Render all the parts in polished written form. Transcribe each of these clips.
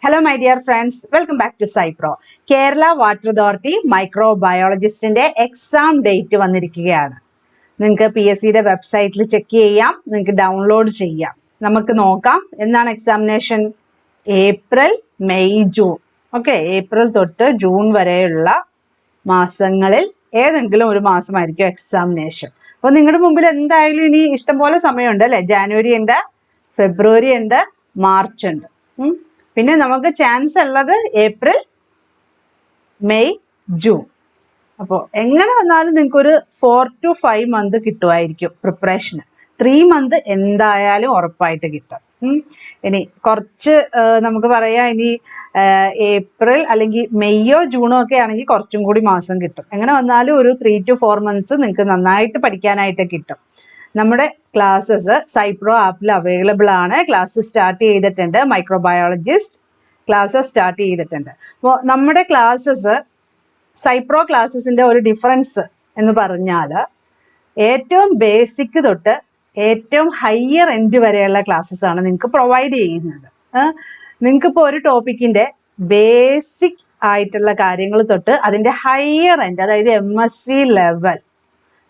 Hello my dear friends, welcome back to Cypro. Kerala Water Authority മൈക്രോബയോളജിസ്റ്റിന്റെ exam date വന്നിരിക്കുകയാണ്. നിങ്ങൾക്ക് PSCയുടെ വെബ്സൈറ്റിൽ check ചെയ്യാം, നിങ്ങൾക്ക് ഡൗൺലോഡ് ചെയ്യാം. നമുക്ക് നോക്കാം എന്താണ് examination. April, May, June. Okay, April തൊട്ട് ജൂൺ വരെയുള്ള മാസങ്ങളിൽ ഏതെങ്കിലും ഒരു മാസമായിരിക്കും എക്സാമിനേഷൻ. അപ്പോൾ നിങ്ങളുടെ മുമ്പിൽ എന്തായാലും ഇനി ഇഷ്ടംപോലെ സമയമുണ്ട് അല്ലേ. ജാനുവരി ഉണ്ട്, ഫെബ്രുവരി ഉണ്ട്, മാർച്ച് ഉണ്ട്. പിന്നെ നമുക്ക് ചാൻസ് ഉള്ളത് ഏപ്രിൽ, മെയ്, ജൂൺ. അപ്പോൾ എങ്ങനെ വന്നാലും നിങ്ങൾക്കൊരു 4 to 5 months കിട്ടുമായിരിക്കും പ്രിപ്പറേഷന്. 3 months എന്തായാലും ഉറപ്പായിട്ട് കിട്ടും. ഇനി കുറച്ച് നമുക്ക് പറയാം, ഇനി ഏപ്രിൽ അല്ലെങ്കിൽ മെയ്യോ ജൂണോ ഒക്കെ ആണെങ്കിൽ കുറച്ചും കൂടി മാസം കിട്ടും. എങ്ങനെ വന്നാലും ഒരു 3 to 4 months നിങ്ങൾക്ക് നന്നായിട്ട് പഠിക്കാനായിട്ട് കിട്ടും. നമ്മുടെ ക്ലാസ്സസ് സൈപ്രോ ആപ്പിൽ അവൈലബിൾ ആണ്. ക്ലാസ് സ്റ്റാർട്ട് ചെയ്തിട്ടുണ്ട്, മൈക്രോബയോളജിസ്റ്റ് ക്ലാസ്സസ് സ്റ്റാർട്ട് ചെയ്തിട്ടുണ്ട്. അപ്പോൾ നമ്മുടെ ക്ലാസ്സസ് സൈപ്രോ ക്ലാസ്സസിൻ്റെ ഒരു ഡിഫറൻസ് എന്ന് പറഞ്ഞാൽ ഏറ്റവും ബേസിക് തൊട്ട് ഏറ്റവും ഹയർ എൻഡ് വരെയുള്ള ക്ലാസ്സസ് ആണ് നിങ്ങൾക്ക് പ്രൊവൈഡ് ചെയ്യുന്നത്. നിങ്ങൾക്കിപ്പോൾ ഒരു ടോപ്പിക്കിൻ്റെ ബേസിക് ആയിട്ടുള്ള കാര്യങ്ങൾ തൊട്ട് അതിൻ്റെ ഹയർ എൻഡ്, അതായത് MSc ലെവൽ,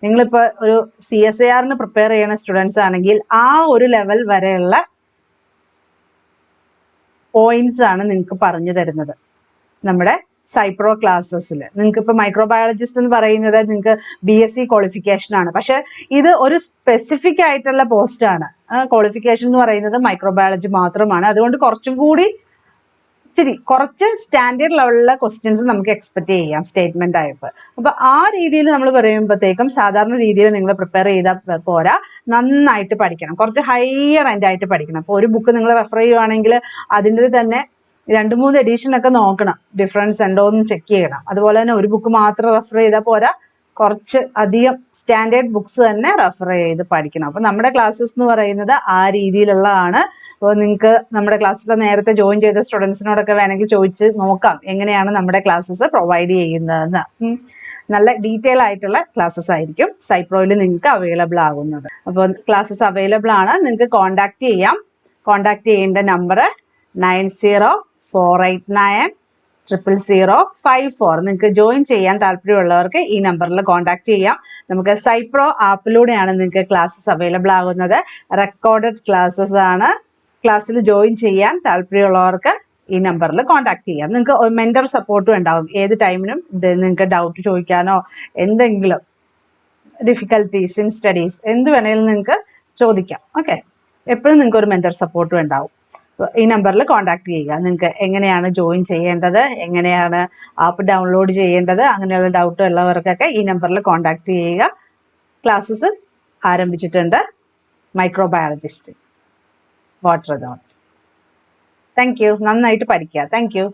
നിങ്ങളിപ്പോൾ ഒരു CSIRന് പ്രിപ്പയർ ചെയ്യുന്ന സ്റ്റുഡൻസ് ആണെങ്കിൽ ആ ഒരു ലെവൽ വരെയുള്ള പോയിന്റ്സ് ആണ് നിങ്ങൾക്ക് പറഞ്ഞു തരുന്നത് നമ്മുടെ സൈപ്രോ ക്ലാസ്സസിൽ. നിങ്ങൾക്ക് ഇപ്പോൾ മൈക്രോബയോളജിസ്റ്റ് എന്ന് പറയുന്നത് നിങ്ങൾക്ക് BSc ക്വാളിഫിക്കേഷൻ ആണ്. പക്ഷെ ഇത് ഒരു സ്പെസിഫിക് ആയിട്ടുള്ള പോസ്റ്റാണ്. ക്വാളിഫിക്കേഷൻ എന്ന് പറയുന്നത് മൈക്രോബയോളജി മാത്രമാണ്. അതുകൊണ്ട് കുറച്ചും കൂടി കുറച്ച് സ്റ്റാൻഡേർഡ് ലെവലിലുള്ള ക്വസ്റ്റ്യൻസ് നമുക്ക് എക്സ്പെക്ട് ചെയ്യാം സ്റ്റേറ്റ്മെന്റ് ടൈപ്പ്. അപ്പോൾ ആ രീതിയിൽ നമ്മൾ പറയുമ്പോഴത്തേക്കും സാധാരണ രീതിയിൽ നിങ്ങൾ പ്രിപ്പയർ ചെയ്താൽ പോരാ, നന്നായിട്ട് പഠിക്കണം, കുറച്ച് ഹയർ എൻഡ് ആയിട്ട് പഠിക്കണം. അപ്പോൾ ഒരു ബുക്ക് നിങ്ങൾ റെഫർ ചെയ്യുവാണെങ്കിൽ അതിൻ്റെ തന്നെ 2-3 എഡിഷൻ ഒക്കെ നോക്കണം, ഡിഫറൻസ് ഉണ്ടോ എന്ന് ചെക്ക് ചെയ്യണം. അതുപോലെ തന്നെ ഒരു ബുക്ക് മാത്രം റെഫർ ചെയ്താൽ പോരാ, കുറച്ച് അധികം സ്റ്റാൻഡേർഡ് ബുക്സ് തന്നെ റെഫർ ചെയ്ത് പഠിക്കണം. അപ്പോൾ നമ്മുടെ ക്ലാസ്സസ് എന്ന് പറയുന്നത് ആ രീതിയിലുള്ളതാണ്. അപ്പോൾ നിങ്ങൾക്ക് നമ്മുടെ ക്ലാസ്സിൽ നേരത്തെ ജോയിൻ ചെയ്ത സ്റ്റുഡൻസിനോടൊക്കെ വേണമെങ്കിൽ ചോദിച്ച് നോക്കാം എങ്ങനെയാണ് നമ്മുടെ ക്ലാസ്സസ് പ്രൊവൈഡ് ചെയ്യുന്നതെന്ന്. നല്ല ഡീറ്റെയിൽ ആയിട്ടുള്ള ക്ലാസ്സസ് ആയിരിക്കും സൈപ്രോയിൽ നിങ്ങൾക്ക് അവൈലബിൾ ആകുന്നത്. അപ്പോൾ ക്ലാസ്സസ് അവൈലബിൾ ആണ്, നിങ്ങൾക്ക് കോൺടാക്ട് ചെയ്യാം. കോൺടാക്ട് ചെയ്യേണ്ട നമ്പർ 9048900054. നിങ്ങൾക്ക് ജോയിൻ ചെയ്യാൻ താല്പര്യമുള്ളവർക്ക് ഈ നമ്പറിൽ കോൺടാക്ട് ചെയ്യാം. നമുക്ക് സൈപ്രോ ആപ്പിലൂടെയാണ് നിങ്ങൾക്ക് ക്ലാസ്സസ് അവൈലബിൾ ആകുന്നത്. റെക്കോർഡഡ് ക്ലാസ്സസ് ആണ്. ക്ലാസ്സിൽ ജോയിൻ ചെയ്യാൻ താല്പര്യമുള്ളവർക്ക് ഈ നമ്പറിൽ കോൺടാക്ട് ചെയ്യാം. നിങ്ങൾക്ക് മെന്റർ സപ്പോർട്ടും ഉണ്ടാവും. ഏത് ടൈമിനും നിങ്ങൾക്ക് ഡൗട്ട് ചോദിക്കാനോ എന്തെങ്കിലും ഡിഫിക്കൽട്ടീസ് ഇൻ സ്റ്റഡീസ് എന്ത് വേണമെങ്കിലും നിങ്ങൾക്ക് ചോദിക്കാം. ഓക്കെ, എപ്പോഴും നിങ്ങൾക്ക് ഒരു മെന്റർ സപ്പോർട്ടും ഉണ്ടാവും. ഈ നമ്പറിൽ കോൺടാക്ട് ചെയ്യുക. നിങ്ങൾക്ക് എങ്ങനെയാണ് ജോയിൻ ചെയ്യേണ്ടത്, എങ്ങനെയാണ് ആപ്പ് ഡൗൺലോഡ് ചെയ്യേണ്ടത്, അങ്ങനെയുള്ള ഡൗട്ട് ഉള്ളവർക്കൊക്കെ ഈ നമ്പറിൽ കോൺടാക്ട് ചെയ്യുക. ക്ലാസ്സസ് ആരംഭിച്ചിട്ടുണ്ട് microbiologist water authority. Thank you. നന്നായിട്ട് പഠിക്കുക. Thank you.